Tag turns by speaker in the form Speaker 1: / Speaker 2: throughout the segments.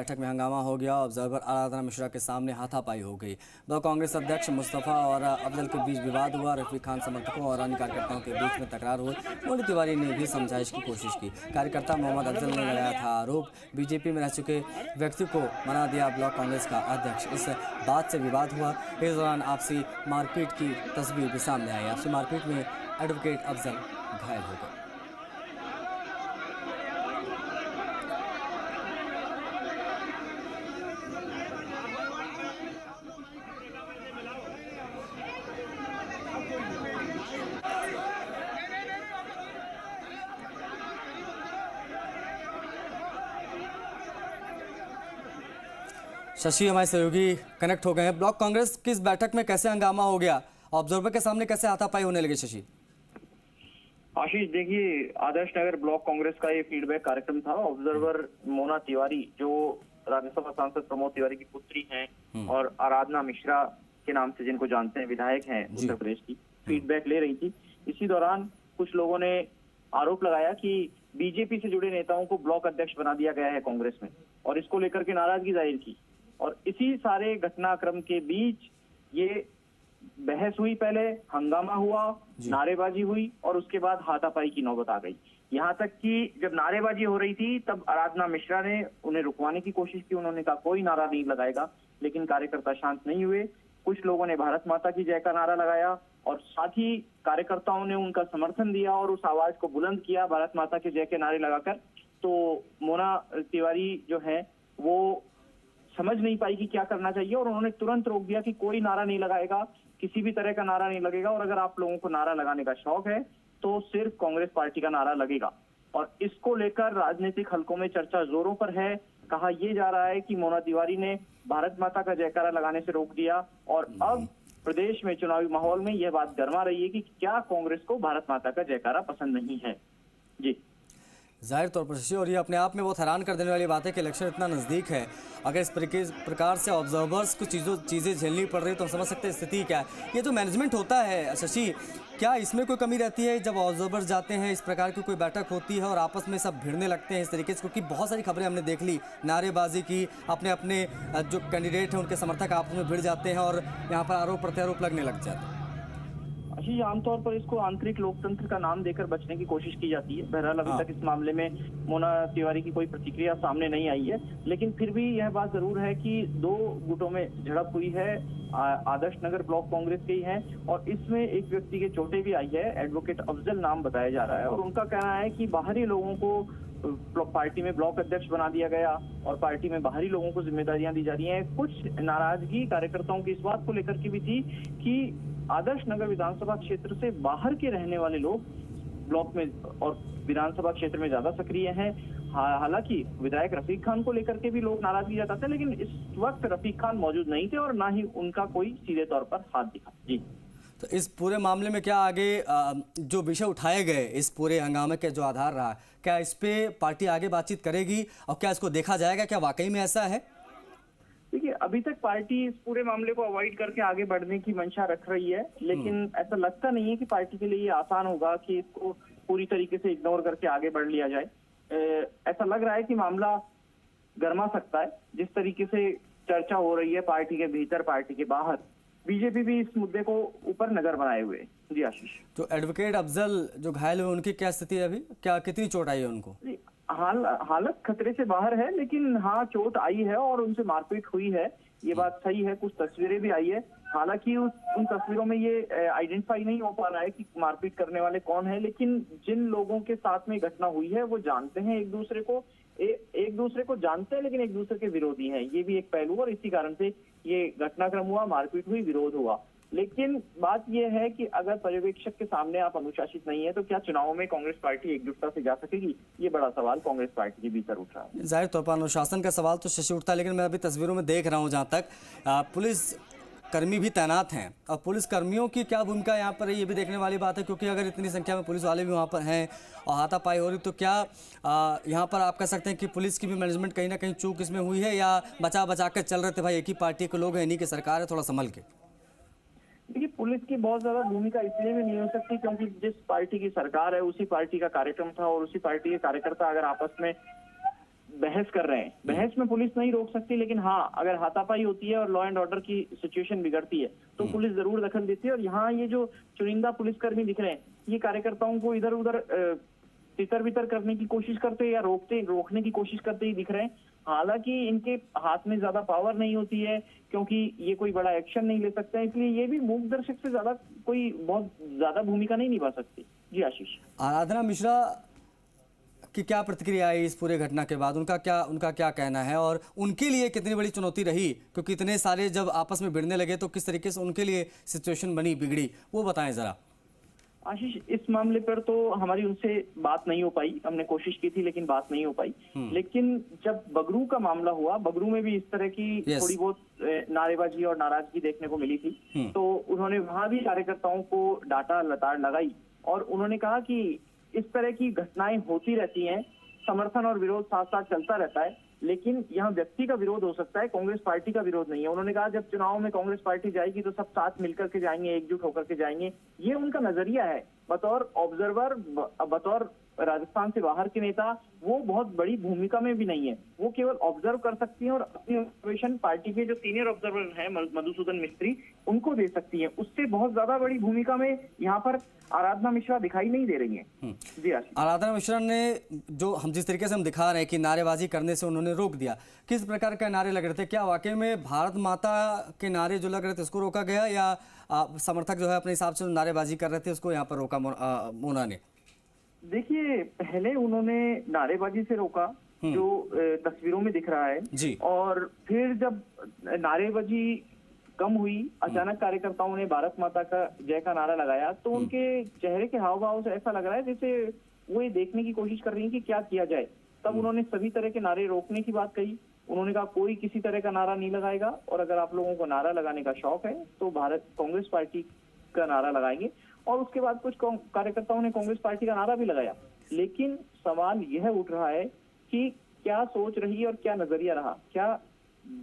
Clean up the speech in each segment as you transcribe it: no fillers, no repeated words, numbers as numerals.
Speaker 1: बैठक में हंगामा हो गया। ऑब्जर्वर आराधना मिश्रा के सामने हाथापाई हो गई। ब्लॉक कांग्रेस अध्यक्ष मुस्तफा और अफजल के बीच विवाद हुआ। रफीक खान समर्थकों और अन्य कार्यकर्ताओं के बीच में तकरार हुई। मोनी तिवारी ने भी समझाइश की कोशिश की। कार्यकर्ता मोहम्मद अफजल ने लगाया था आरोप, बीजेपी में रह चुके व्यक्ति को बना दिया ब्लॉक कांग्रेस का अध्यक्ष। इस बात से विवाद हुआ। इस दौरान आपसी मारपीट की तस्वीर भी सामने आई। आपसी मारपीट में एडवोकेट अफजल घायल हो गए। शशि हमारे सहयोगी कनेक्ट हो गए हैं। ब्लॉक कांग्रेस की इस बैठक में कैसे हंगामा हो गया, ऑब्जर्वर के सामने कैसे हाथापाई होने लगे? शशि
Speaker 2: आशीष, देखिए, आदर्श नगर ब्लॉक कांग्रेस का ये फीडबैक कार्यक्रम था। ऑब्जर्वर मोना तिवारी, जो राज्यसभा सांसद प्रमोद तिवारी की पुत्री हैं और आराधना मिश्रा के नाम से जिनको जानते हैं, विधायक हैं उत्तर प्रदेश की, फीडबैक ले रही थी। इसी दौरान कुछ लोगों ने आरोप लगाया कि बीजेपी से जुड़े नेताओं को ब्लॉक अध्यक्ष बना दिया गया है कांग्रेस में, और इसको लेकर के नाराजगी जाहिर की। और इसी सारे घटनाक्रम के बीच ये बहस हुई, पहले हंगामा हुआ, नारेबाजी हुई और उसके बाद हाथापाई की नौबत आ गई। यहाँ तक कि जब नारेबाजी हो रही थी तब आराधना मिश्रा ने उन्हें रुकवाने की कोशिश की। उन्होंने कहा कोई नारा नहीं लगाएगा, लेकिन कार्यकर्ता शांत नहीं हुए। कुछ लोगों ने भारत माता की जय का नारा लगाया और साथ ही कार्यकर्ताओं ने उनका समर्थन दिया और उस आवाज को बुलंद किया भारत माता के जय के नारे लगाकर। तो मोना तिवारी जो है वो समझ नहीं पाई कि क्या करना चाहिए और उन्होंने तुरंत रोक दिया कि कोई नारा नहीं लगाएगा, किसी भी तरह का नारा नहीं लगेगा, और अगर आप लोगों को नारा लगाने का शौक है तो सिर्फ कांग्रेस पार्टी का नारा लगेगा। और इसको लेकर राजनीतिक हलकों में चर्चा जोरों पर है। कहा यह जा रहा है कि मोना तिवारी ने भारत माता का जयकारा लगाने से रोक दिया और अब प्रदेश में चुनावी माहौल में यह बात गरमा रही है कि क्या कांग्रेस को भारत माता का जयकारा पसंद नहीं है। जी,
Speaker 1: जाहिर तौर पर शशि, और ये अपने आप में बहुत हैरान कर देने वाली बात है कि इलेक्शन इतना नज़दीक है। अगर इस प्रकार से ऑब्जर्वर्स को चीज़ें झेलनी पड़ रही तो हम समझ सकते हैं स्थिति क्या है। ये जो मैनेजमेंट होता है शशि, क्या इसमें कोई कमी रहती है जब ऑब्जर्वर्स जाते हैं, इस प्रकार की कोई बैठक होती है और आपस में सब भिड़ने लगते हैं इस तरीके से? क्योंकि बहुत सारी खबरें हमने देख ली, नारेबाजी की, अपने अपने जो कैंडिडेट हैं उनके समर्थक आपस में भिड़ जाते हैं और यहाँ पर आरोप प्रत्यारोप लगने लग जाते हैं।
Speaker 2: जी, आमतौर पर इसको आंतरिक लोकतंत्र का नाम देकर बचने की कोशिश की जाती है। बहरहाल अभी तक इस मामले में मोना तिवारी की कोई प्रतिक्रिया सामने नहीं आई है, लेकिन फिर भी यह बात जरूर है कि दो गुटों में झड़प हुई है। आदर्श नगर ब्लॉक कांग्रेस के ही है और इसमें एक व्यक्ति के चोटें भी आई है। एडवोकेट अफजल नाम बताया जा रहा है और उनका कहना है कि बाहरी लोगों को पार्टी में ब्लॉक अध्यक्ष बना दिया गया और पार्टी में बाहरी लोगों को जिम्मेदारियां दी जा रही हैं। कुछ नाराजगी कार्यकर्ताओं की इस बात को लेकर के भी थी कि आदर्श नगर विधानसभा क्षेत्र से बाहर के रहने वाले लोग ब्लॉक में और विधानसभा क्षेत्र में ज्यादा सक्रिय हैं। हालांकि विधायक रफीक खान को लेकर के भी लोग नाराजगी जताते हैं, लेकिन इस वक्त रफीक खान मौजूद नहीं थे और ना ही उनका कोई सीधे तौर पर हाथ दिखा। जी,
Speaker 1: तो इस पूरे मामले में क्या आगे जो विषय उठाए गए, इस पूरे हंगामे के जो आधार रहा, क्या इस पे पार्टी आगे बातचीत करेगी और क्या इसको देखा जाएगा? क्या वाकई में ऐसा है?
Speaker 2: देखिए, अभी तक पार्टी इस पूरे मामले को अवॉइड करके आगे बढ़ने की मंशा रख रही है, लेकिन ऐसा लगता नहीं है कि पार्टी के लिए ये आसान होगा कि इसको पूरी तरीके से इग्नोर करके आगे बढ़ लिया जाए। ऐसा लग रहा है कि मामला गर्मा सकता है। जिस तरीके से चर्चा हो रही है पार्टी के भीतर, पार्टी के बाहर, बीजेपी भी इस मुद्दे को ऊपर नजर बनाए हुए। जी आशीष,
Speaker 1: तो एडवोकेट अफजल जो घायल हुए उनकी क्या स्थिति है अभी? क्या कितनी चोट आई है उनको?
Speaker 2: हालत खतरे से बाहर है, लेकिन हाँ, चोट आई है और उनसे मारपीट हुई है, ये बात सही है। कुछ तस्वीरें भी आई है, हालांकि उन तस्वीरों में ये आइडेंटिफाई नहीं हो पा रहा है कि मारपीट करने वाले कौन है, लेकिन जिन लोगों के साथ में घटना हुई है वो जानते हैं एक दूसरे को, एक दूसरे को जानते हैं लेकिन एक दूसरे के विरोधी हैं। ये भी एक पहलू, और इसी कारण से ये घटनाक्रम हुआ, मारपीट हुई, विरोध हुआ। लेकिन बात यह है कि अगर पर्यवेक्षक के सामने आप अनुशासित नहीं है तो क्या चुनाव में कांग्रेस पार्टी एकजुटता से जा सकेगी? ये बड़ा सवाल कांग्रेस पार्टी के भीतर उठ रहा है।
Speaker 1: जाहिर तौर पर अनुशासन का सवाल तो शशि उठता है, लेकिन मैं अभी तस्वीरों में देख रहा हूँ जहाँ तक पुलिस कर्मी भी तैनात हैं और पुलिस कर्मियों की क्या भूमिका यहाँ पर है ये भी देखने वाली बात है, क्योंकि अगर इतनी संख्या में पुलिस वाले भी वहाँ पर हैं और हाथापाई हो रही तो क्या यहाँ पर आप कह सकते हैं कि पुलिस की भी मैनेजमेंट कहीं ना कहीं चूक इसमें हुई है, या बचा बचा कर चल रहे थे भाई एक ही पार्टी के लोग हैं, इन्हीं की सरकार है, थोड़ा संभल के?
Speaker 2: देखिए, पुलिस की बहुत ज्यादा भूमिका इसलिए भी नहीं हो सकती क्योंकि जिस पार्टी की सरकार है उसी पार्टी का कार्यक्रम था और उसी पार्टी के कार्यकर्ता अगर आपस में बहस कर रहे हैं। बहस में पुलिस नहीं रोक सकती, लेकिन हाँ, अगर हाथापाई होती है और लॉ एंड ऑर्डर की सिचुएशन बिगड़ती है तो पुलिस जरूर दखल देती है। और यहाँ ये जो चुनिंदा पुलिसकर्मी दिख रहे हैं, ये कार्यकर्ताओं को इधर उधर तितर बितर करने की कोशिश करते या रोकने की कोशिश करते ही दिख रहे हैं। हालांकि इनके हाथ में ज्यादा पावर नहीं होती है, क्योंकि ये कोई बड़ा एक्शन नहीं ले सकते हैं, इसलिए ये भी मूक दर्शक से ज्यादा कोई बहुत ज्यादा भूमिका नहीं निभा सकती। जी आशीष।
Speaker 1: आराधना मिश्रा की क्या प्रतिक्रिया आई इस पूरे घटना के बाद? उनका क्या कहना है और उनके लिए कितनी बड़ी चुनौती रही, क्योंकि इतने सारे जब आपस में भिड़ने लगे तो किस तरीके से उनके लिए सिचुएशन बिगड़ी, वो बताएं जरा।
Speaker 2: आशीष, इस मामले पर तो हमारी उनसे बात नहीं हो पाई। हमने कोशिश की थी लेकिन बात नहीं हो पाई। लेकिन जब बगरू का मामला हुआ, बगरू में भी इस तरह की थोड़ी बहुत नारेबाजी और नाराजगी देखने को मिली थी। तो उन्होंने वहां भी कार्यकर्ताओं को डांटा, लताड़ लगाई और उन्होंने कहा कि इस तरह की घटनाएं होती रहती हैं, समर्थन और विरोध साथ साथ चलता रहता है, लेकिन यहाँ व्यक्ति का विरोध हो सकता है, कांग्रेस पार्टी का विरोध नहीं है। उन्होंने कहा जब चुनाव में कांग्रेस पार्टी जाएगी तो सब साथ मिलकर के जाएंगे, एकजुट होकर के जाएंगे। ये उनका नजरिया है। बतौर ऑब्जर्वर, बतौर राजस्थान से बाहर के नेता, वो बहुत बड़ी भूमिका में भी नहीं है। वो केवल ऑब्जर्व कर सकती हैं और अपनी ऑब्जर्वेशन पार्टी के जो सीनियर ऑब्जर्वर हैं मधुसूदन मिस्त्री, उनको दे सकती हैं। उससे बहुत ज्यादा बड़ी भूमिका में यहाँ पर आराधना मिश्रा दिखाई नहीं दे रही है। जी
Speaker 1: आराधना मिश्रा ने जो जिस तरीके से हम दिखा रहे हैं कि नारेबाजी करने से उन्होंने रोक दिया, किस प्रकार का नारे लग रहे थे? क्या वाकई में भारत माता के नारे जो लग रहे थे उसको रोका गया, या समर्थक जो है अपने हिसाब से नारेबाजी कर रहे थे उसको यहाँ पर रोका मोना ने?
Speaker 2: देखिए, पहले उन्होंने नारेबाजी से रोका जो तस्वीरों में दिख रहा है
Speaker 1: जी।
Speaker 2: और फिर जब नारेबाजी कम हुई, अचानक कार्यकर्ताओं ने भारत माता का जय का नारा लगाया, तो उनके चेहरे के हाव भाव से ऐसा लग रहा है जैसे वो ये देखने की कोशिश कर रही है कि क्या किया जाए। तब उन्होंने सभी तरह के नारे रोकने की बात कही। उन्होंने कहा कोई किसी तरह का नारा नहीं लगाएगा, और अगर आप लोगों को नारा लगाने का शौक है तो भारत कांग्रेस पार्टी का नारा लगाएंगे। और उसके बाद कुछ कार्यकर्ताओं ने कांग्रेस पार्टी का नारा भी लगाया। लेकिन सवाल यह उठ रहा है कि क्या सोच रही और क्या नजरिया रहा? क्या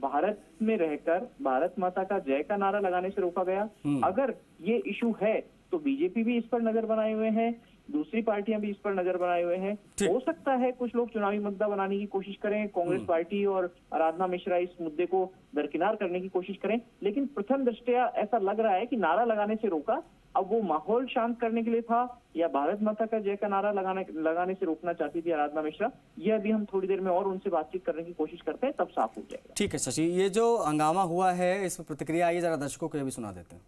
Speaker 2: भारत में रहकर भारत माता का जय का नारा लगाने से रोका गया? अगर ये इशू है तो बीजेपी भी इस पर नजर बनाए हुए हैं, दूसरी पार्टियां भी इस पर नजर बनाए हुए हैं। हो सकता है कुछ लोग चुनावी मुद्दा बनाने की कोशिश करें, कांग्रेस पार्टी और आराधना मिश्रा इस मुद्दे को दरकिनार करने की कोशिश करें, लेकिन प्रथम दृष्टया ऐसा लग रहा है कि नारा लगाने से रोका। अब वो माहौल शांत करने के लिए था या भारत माता का जय का नारा लगाने से रोकना चाहती थी आराधना मिश्रा, ये अभी हम थोड़ी देर में और उनसे बातचीत करने की कोशिश करते हैं, तब साफ हो जाएगा।
Speaker 1: ठीक है शशि, ये जो हंगामा हुआ है इस पर प्रतिक्रिया आई, जरा दर्शकों को ये भी सुना देते हैं।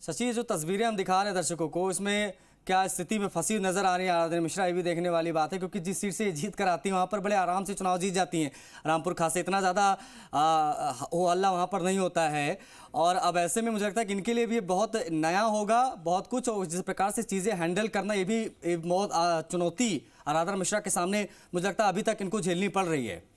Speaker 1: शशि, जो तस्वीरें हम दिखा रहे हैं दर्शकों को, इसमें क्या स्थिति में फंसी नजर आ रही है आराधना मिश्रा, ये भी देखने वाली बात है, क्योंकि जिस सीट से जीत कर आती है वहां पर बड़े आराम से चुनाव जीत जाती हैं। रामपुर खास से इतना ज़्यादा हो हल्ला वहां पर नहीं होता है, और अब ऐसे में मुझे लगता है कि इनके लिए भी बहुत नया होगा, बहुत कुछ जिस प्रकार से चीज़ें हैंडल करना, ये भी बहुत चुनौती आराधना मिश्रा के सामने मुझे लगता है अभी तक इनको झेलनी पड़ रही है।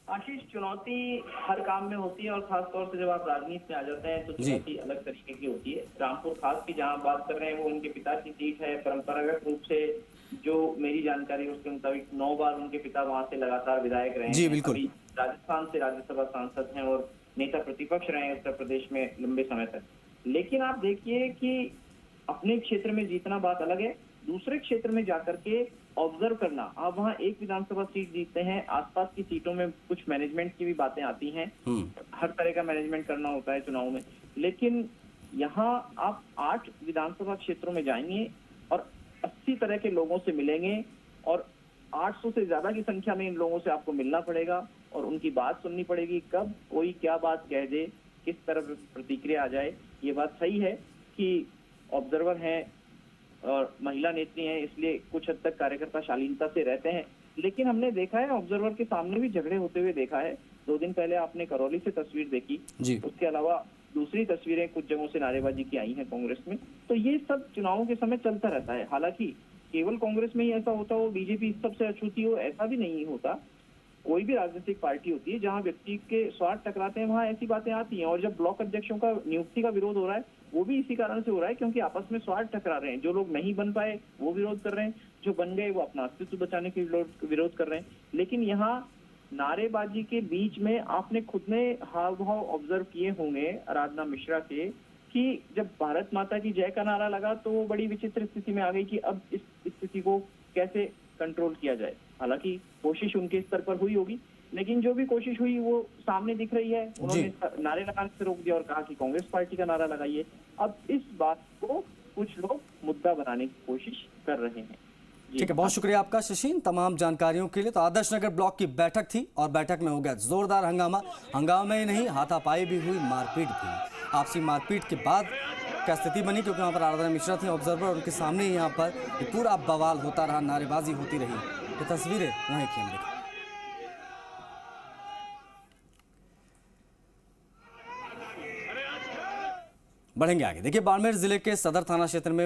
Speaker 2: आशीष, चुनौती हर काम में होती है और खास तौर से जब आप राजनीति में आ जाते हैं तो चुनौती अलग तरीके की होती है। रामपुर खास की जहां बात कर रहे हैं वो उनके पिता की सीट है। परंपरागत रूप से जो मेरी जानकारी है उसके मुताबिक 9 बार उनके पिता वहां से लगातार विधायक रहे हैं।
Speaker 1: बिल्कुल।
Speaker 2: राजस्थान से राज्यसभा सांसद हैं और नेता प्रतिपक्ष रहे हैं उत्तर प्रदेश में लंबे समय तक। लेकिन आप देखिए कि अपने क्षेत्र में जीतना बात अलग है, दूसरे क्षेत्र में जाकर के ऑब्जर्व करना। आप वहाँ एक विधानसभा सीट जीतते हैं, आसपास की सीटों में कुछ मैनेजमेंट की भी बातें आती हैं, हर तरह का मैनेजमेंट करना होता है चुनाव में। लेकिन यहाँ आप 8 विधानसभा क्षेत्रों में जाएंगे और 80 तरह के लोगों से मिलेंगे और 800 से ज्यादा की संख्या में इन लोगों से आपको मिलना पड़ेगा और उनकी बात सुननी पड़ेगी। कब कोई क्या बात कह दे, किस तरह प्रतिक्रिया आ जाए। ये बात सही है कि ऑब्जर्वर हैं और महिला नेत्री हैं, इसलिए कुछ हद तक कार्यकर्ता शालीनता से रहते हैं, लेकिन हमने देखा है ऑब्जर्वर के सामने भी झगड़े होते हुए देखा है। 2 दिन पहले आपने करौली से तस्वीर देखी
Speaker 1: जी।
Speaker 2: उसके अलावा दूसरी तस्वीरें कुछ जगहों से नारेबाजी की आई हैं कांग्रेस में। तो ये सब चुनावों के समय चलता रहता है। हालांकि केवल कांग्रेस में ही ऐसा होता हो, बीजेपी इस सबसे अछूती हो, ऐसा भी नहीं होता। कोई भी राजनीतिक पार्टी होती है जहां व्यक्ति के स्वार्थ टकराते हैं, वहां ऐसी बातें आती हैं। और जब ब्लॉक अध्यक्षों का नियुक्ति का विरोध हो रहा है, वो भी इसी कारण से हो रहा है क्योंकि आपस में स्वार्थ टकरा रहे हैं। जो लोग नहीं बन पाए वो विरोध कर रहे हैं, जो बन गए वो अपना अस्तित्व बचाने के विरोध कर रहे हैं। लेकिन यहाँ नारेबाजी के बीच में आपने खुद ने हाव भाव ऑब्जर्व किए होंगे आराधना मिश्रा के, कि जब भारत माता की जय का नारा लगा तो वो बड़ी विचित्र स्थिति में आ गई कि अब इस स्थिति को कैसे कंट्रोल किया जाए। हालांकि कोशिश उनके स्तर पर हुई होगी, लेकिन जो भी कोशिश हुई वो सामने दिख रही है। उन्होंने नारे लगाने से रोक दिया और कहा कि कांग्रेस पार्टी का नारा लगाइए। अब इस बात को कुछ लोग मुद्दा बनाने की कोशिश कर रहे हैं।
Speaker 1: ठीक है, बहुत शुक्रिया आपका शशि तमाम जानकारियों के लिए। तो आदर्श नगर ब्लॉक की बैठक थी और बैठक में हो गया जोरदार हंगामा। हंगामा ही नहीं, हाथापाई भी हुई, मारपीट भी। आपसी मारपीट के बाद क्या स्थिति बनी, क्योंकि वहाँ पर आराधना मिश्रा थी ऑब्जर्वर और उनके सामने ही यहाँ पर पूरा बवाल होता रहा, नारेबाजी होती रही। ये तस्वीरें वहीं की हम देखा। बढ़ेंगे आगे। देखिए, बाड़मेर जिले के सदर थाना क्षेत्र में